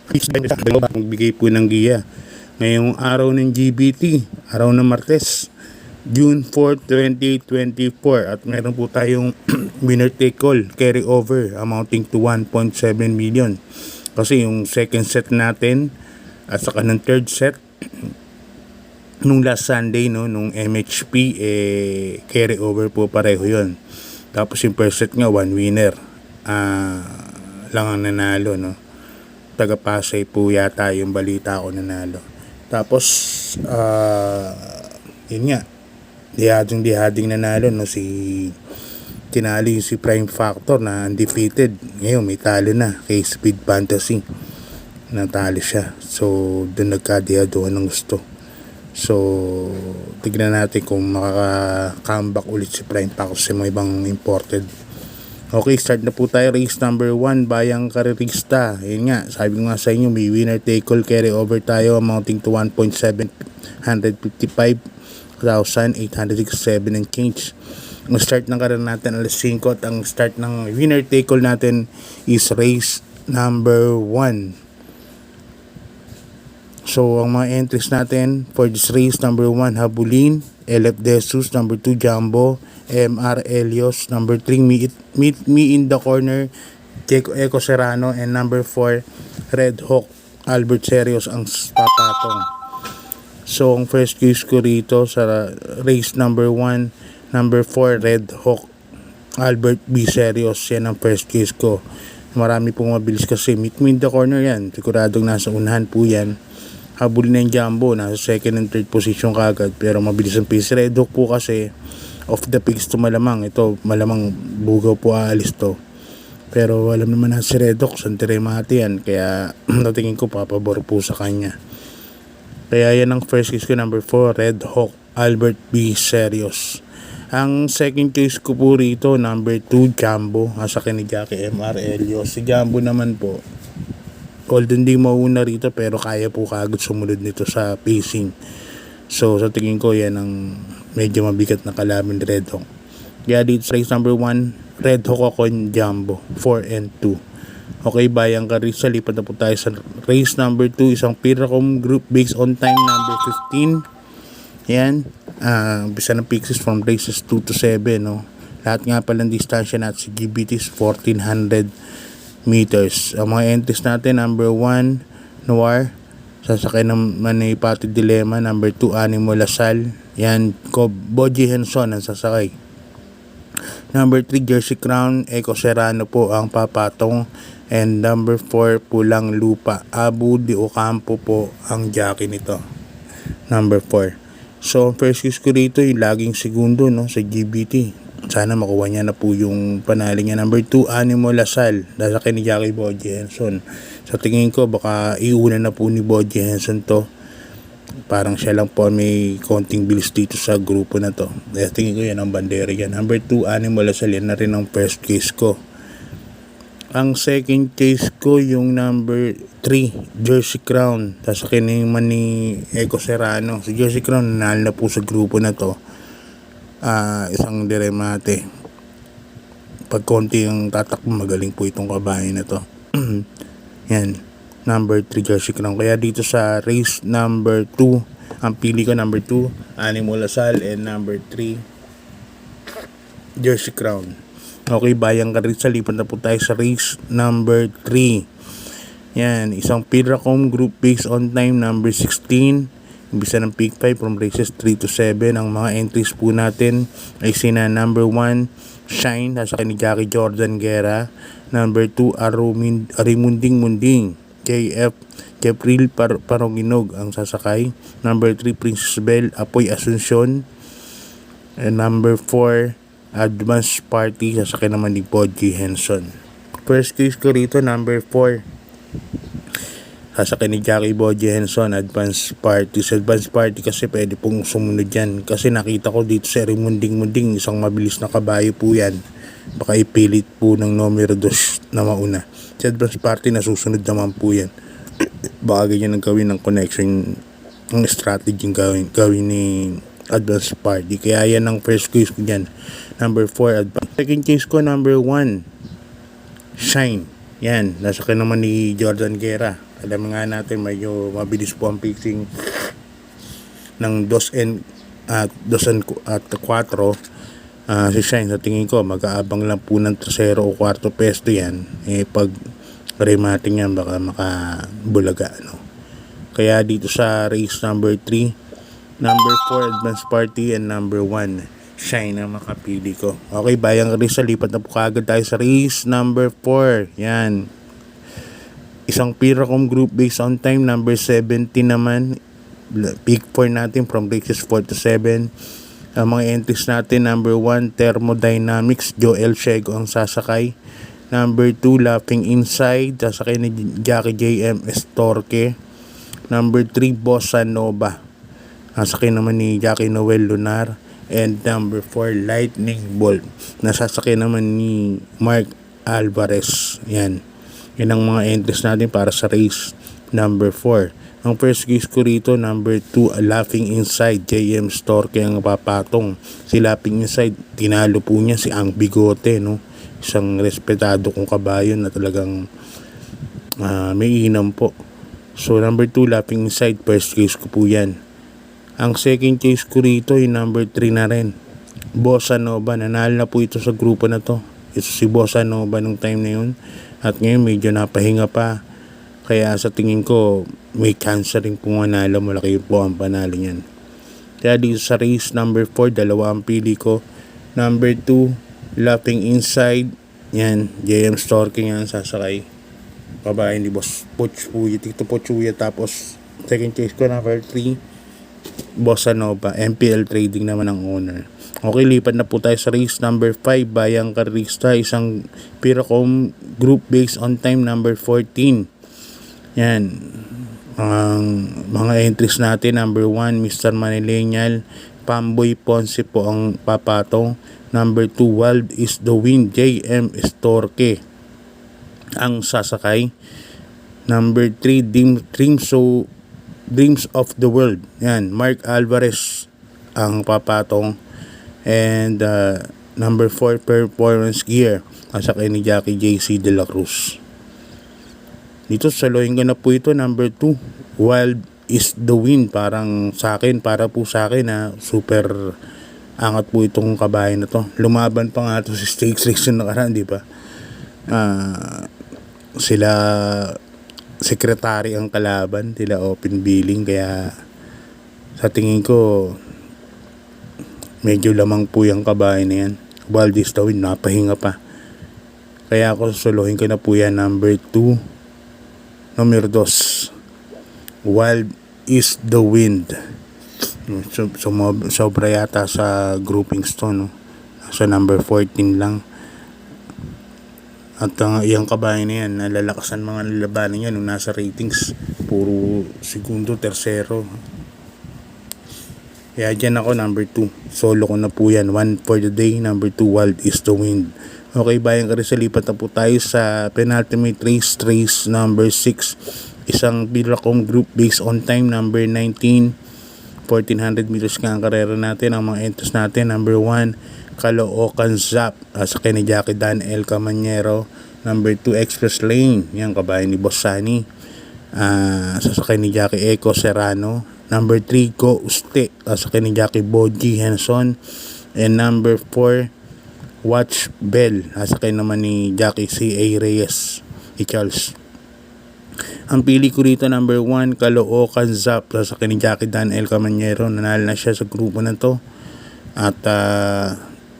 Magbigay po ng giya. Ngayong araw ng GBT, araw ng Martes, June 4, 2024. At meron po tayong winner take all carry over amounting to 1.7 million. Kasi yung second set natin at saka ng third set nung last Sunday, no, nung MHP, carry over po pareho yun. Tapos yung first set nga, one winner lang ang nanalo, no. Taga Pasay po yata yung balita ko nanalo. Tapos yun nga, dihading nanalo, no, tinalo yung si Prime Factor na undefeated. Ngayon may talo na kay Speed Fantasy, natalo siya. So doon nagkadihaduan ng gusto. So tignan natin kung makaka-comeback ulit si Prime Factor sa mga ibang imported. Okay, start na po tayo. Race number 1, Bayang Karerista. Yun nga, sabi ko nga sa inyo, may winner take all carry over tayo amounting to 1.755,867 and change. Ang start ng karera natin alas 5 at ang start ng winner take all natin is race number 1. So ang mga entries natin for this race, number 1 Habulin, LF Desus, number 2 Jumbo, MR Elios, number 3 Meet Me in the Corner, Eco Serrano, and number 4 Red Hawk, Albert Serios ang papatong. So ang first case ko rito sa race number 1, number 4 Red Hawk, Albert B. Serios, yan ang first case ko. Marami pong mabilis kasi Meet Me in the Corner yan, siguradong nasa unahan po yan. Habulin na yung Jumbo, nasa second and third position kagad, pero mabilis ang pace. Red Hawk po kasi off the pace to malamang. Ito malamang bugaw po aalis to, pero alam naman na si Red Hawk santiremati yan, kaya natingin ko papabor po sa kanya. Kaya yan ang first case ko, number 4 Red Hawk, Albert B. Serios. Ang second case ko po rito, number 2 Jumbo, nasa ni Jackie MR Elios. Si Jumbo naman po, although hindi mauna rito, pero kaya po kagad sumunod nito sa pacing. So sa tingin ko yan ang medyo mabigat na kalaban ni Red Hawk. Kaya dito sa race number 1, Red Hawk ako yung Jumbo, 4 and 2. Okay, Bayang Karerista, lipat na po tayo sa race number 2, isang Piracom Group based on time, number 15. Yan, bisa ng pieces from races 2 to 7, no. Lahat nga palang distansya natin sa GBT is 1400 meters. Ang mga entries natin, number 1 Noir, sasakay naman ni Pati Dilema. Number 2 Animo Lasal, yan, Boji Henson ang sasakay. Number 3 Jersey Crown, Eco Serrano po ang papatong, and number 4 Pulang Lupa, Abu de Ocampo po ang jockey nito, number 4. So first case ko rito yung laging segundo, no, sa GBT. Sana makuha niya na po yung panalo niya. Number 2 Animo Lasal, sasakay ni Jackie Boji Henson. Sa tingin ko baka iuna na po ni Boji Henson to, parang siya lang po may konting bilis dito sa grupo na to. Kaya tingin ko yan ang bandera yan. Number 2 Animo Lasal, yan na rin ang first case ko. Ang second case ko yung number 3 Jersey Crown, sasakay naman ni Eco Serrano. Si Jersey Crown nanalo na po sa grupo na to. Isang diremate, pag konti yung tatakbo, magaling po itong kabahay na to. Yan, number 3 Jersey Crown. Kaya dito sa race number 2, ang pili ko number 2 Animo Lasal, and number 3 Jersey Crown. Okay, Bayang Karerista, lipat na po tayo sa race number 3. Yan, isang Piracom Group based on time, number 16, bisa ng Peak 5 from races 3 to 7. Ang mga entries po natin ay sina number 1 Shine, sasakay ni Jackie Jordan Guerra. Number 2 Arimunding Munding, JF Jepril Paronginog ang sasakay. Number 3 Princess Belle, Apoy Asuncion, and number 4 Advance Party, sasakay naman ni Boji Henson. First case ko rito, number 4 sasakay ni Jackie Boji Henson, Advance Party. Sa Advance Party kasi pwede pong sumunod yan, kasi nakita ko dito sa Munding, isang mabilis na kabayo po yan. Baka ipilit po ng numero 2 na mauna. Sa Advance Party nasusunod naman po yan. Baka ganyan ang gawin ng connection, ang strategy gawin ni Advance Party. Kaya yan ang first case ko dyan, number 4 Advance. Second case ko, number 1 Shine, yan, nasakay naman ni Jordan Guerra. Alam nga natin medyo mabilis po ang pacing ng 2 at 4. Si Shine, sa tingin ko mag-aabang lang po ng 3 o 4 pesto yan. Pag remating yan baka makabulaga, no? Kaya dito sa race number 3, number 4 Advance Party, and number 1 Shine ang makapili ko. Okay, bayang race, lipat na po kagad tayo sa race number 4. Yan, isang Piracom group based on time, number 70 naman. Pick 4 natin from races 4 to 7. Ang mga entries natin, number 1 Thermodynamics, Joel Shego ang sasakay. Number 2 Laughing Inside, sasakay ni Jackie JM Estorque. Number 3 Bossa Nova, sasakay naman ni Jackie Noel Lunar. And number 4 Lightning Bolt, nasasakay naman ni Mark Alvarez. Yan ang mga entries natin para sa race number 4. Ang first case ko rito, number 2 Laughing Inside, JM Storke ang papatong. Si Laughing Inside, tinalo po niya si Ang Bigote, no? Isang respetado kong kabayo na talagang may inam po. So number 2 Laughing Inside, first case ko po yan. Ang second case ko rito yung number 3 na rin, Bossa Nova. Nanalo na po ito sa grupo na to. Ito si Bossa Nova nung time na yun, at ngayon medyo napahinga pa. Kaya sa tingin ko may chance rin kung manalo, malaki po ang panalo niyan. Kaya dito sa race number 4, dalawa ang pili ko. Number 2 Laughing Inside, yan, JM Storke yan sasakay. Babae ni Boss Pochuya, Tito Pochuya. Tapos second case ko, number 3 Bossa Nova, MPL Trading naman ang owner. Okay, lipat na po tayo sa race number 5, Bayang Karista, isang Piracom group based on time, number 14. Yan, ang mga entries natin, number 1 Mr. Manilenial, Pamboy Ponce po ang papatong. Number 2 Wild is the Wind, JM Estorque ang sasakay. Number 3 Dreams of the World, yan, Mark Alvarez ang papatong. And number 4 Performance Gear, sasakay ni Jackie JC De La Cruz. Dito salohin ko na po ito, number 2 Wild is the Wind. Para po sa akin na super angat po itong kabahay na to. Lumaban pa nga ito si stakes race na nakaraan, di ba? Sila secretary ang kalaban, sila open billing. Kaya sa tingin ko medyo lamang po yung kabahay na yan. Wild is the Wind, napahinga pa. Kaya ako susuluhin ko na po yan, number 2 number 2 Wild is the Wind. Sobra yata sa groupings to, no? Sa number 14 lang. At yung kabahay na yan, nalalakasan mga lalabanan yan nung nasa ratings, puro segundo, tersero. Kaya dyan ako, number 2 solo ko na po yan. 1 for the day, number 2 Wild is the Wind. Okay, Bayang Karista, lipat na po tayo sa penultimate race, race number 6. Isang Piracom group based on time, number 19. 1400 meters nga ang karera natin. Ang mga entries natin, number 1 Caloocan Zap, sakay ni Jackie Dan El Camanyero. Number 2 Express Lane, yan, kabayan ni Boss Sunny, sasakay ni Jackie Eco Serrano. Number 3 Go Uste, sasakay ni Jackie Boji Henson. And number 4 Watch Bell, sasakay naman ni Jackie C.A. Reyes ni Charles. Ang pili ko rito, number 1 Caloocan Zap, sasakay ni Jackie Dan El Camanyero. Nanalo na siya sa grupo na to. At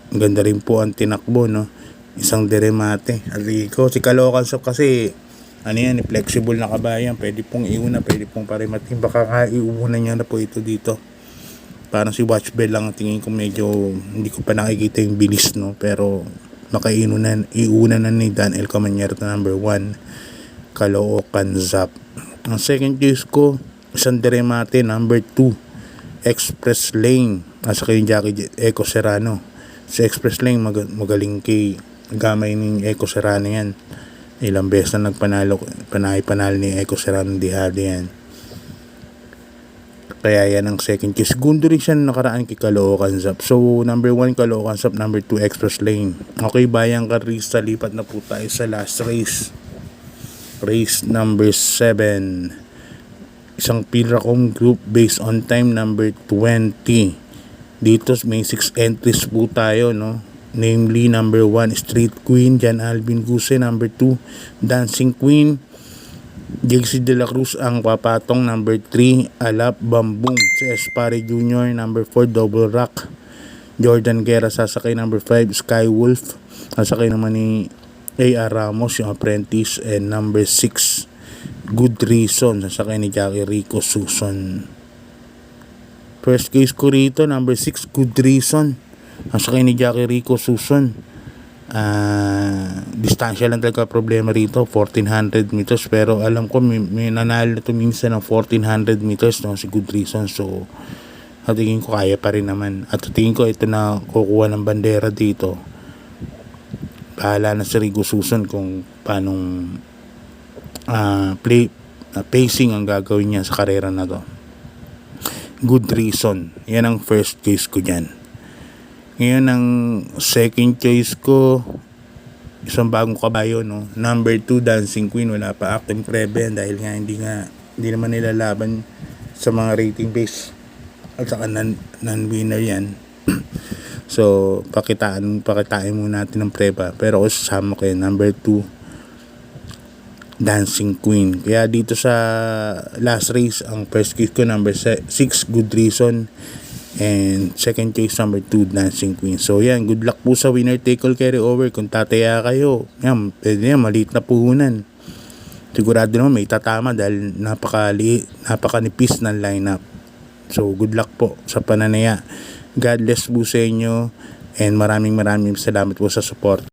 ganda rin po ang tinakbo, no? Isang deremate. Aligo, si Caloocan Zap kasi yan, flexible na kabayan. Pwede pong iuna, pwede pong parimating. Baka nga iuunan niya na po ito dito. Parang si Watch Bell lang tingin ko, medyo hindi ko pa nakikita yung bilis, no? Pero iuna na ni Dan El Camanyero na number 1 Caloocan Zap. Ang second choice ko, isang deremate, number 2 Express Lane, sa kay Jackie Eco Serrano. Si Express Lane magaling kay gamay ni Eco Serrano yan. Ilang beses na panalo ni Eco Serrano Dihado yan. Kaya yan ang second choice. Gundo rin siya nakaraan kay Caloocan Zap. So number 1 Caloocan Zap, number 2 Express Lane. Okay, Bayang Karista, lipat na po tayo sa last race. Race number 7. Isang Pilracom group based on time number 20. Dito may 6 entries po tayo, no? Namely, number 1, Street Queen, Jan Alvin Guse. Number 2, Dancing Queen, JC De La Cruz ang papatong. Number 3, Alap Bamboo, si Espare Jr. Number 4, Double Rock, Jordan Guerra sasakay. Number 5, Sky Wolf, sasakay naman ni A.R. Ramos, yung apprentice. And number 6, Good Reason, sasakay ni Jackie Rico Susan. First case ko rito, number 6, Good Reason, sasakay ni Jackie Rico Susan. Distansya lang talaga problema rito, 1400 meters, pero alam ko may nanalo to minsan ng 1400 meters, no, si Good Reason. So at tingin ko kaya pa rin naman, at tingin ko ito na kukuha ng bandera dito. Bahala na si Rico Susan kung paanong pacing ang gagawin niya sa karera na to. Good Reason, yan ang first case ko dyan. Ngayon ang second choice ko, isang bagong kabayo, no? Number 2, Dancing Queen. Wala pa acting preben dahil nga hindi naman nilalaban sa mga rating base at saka non-winner yan. So pakitain muna natin ng preba, pero ako sasama ko yan, number 2, Dancing Queen. Kaya dito sa last race, ang first case ko number 6, Good Reason, and second choice number 2, Dancing Queen. So yan, good luck po sa winner take all carry over. Kung tataya kayo, yan, pwede yan, maliit na puhunan. Sigurado naman may tatama dahil napakanipis ng lineup. So good luck po sa pananaya. God bless po sa inyo, and maraming salamat po sa support.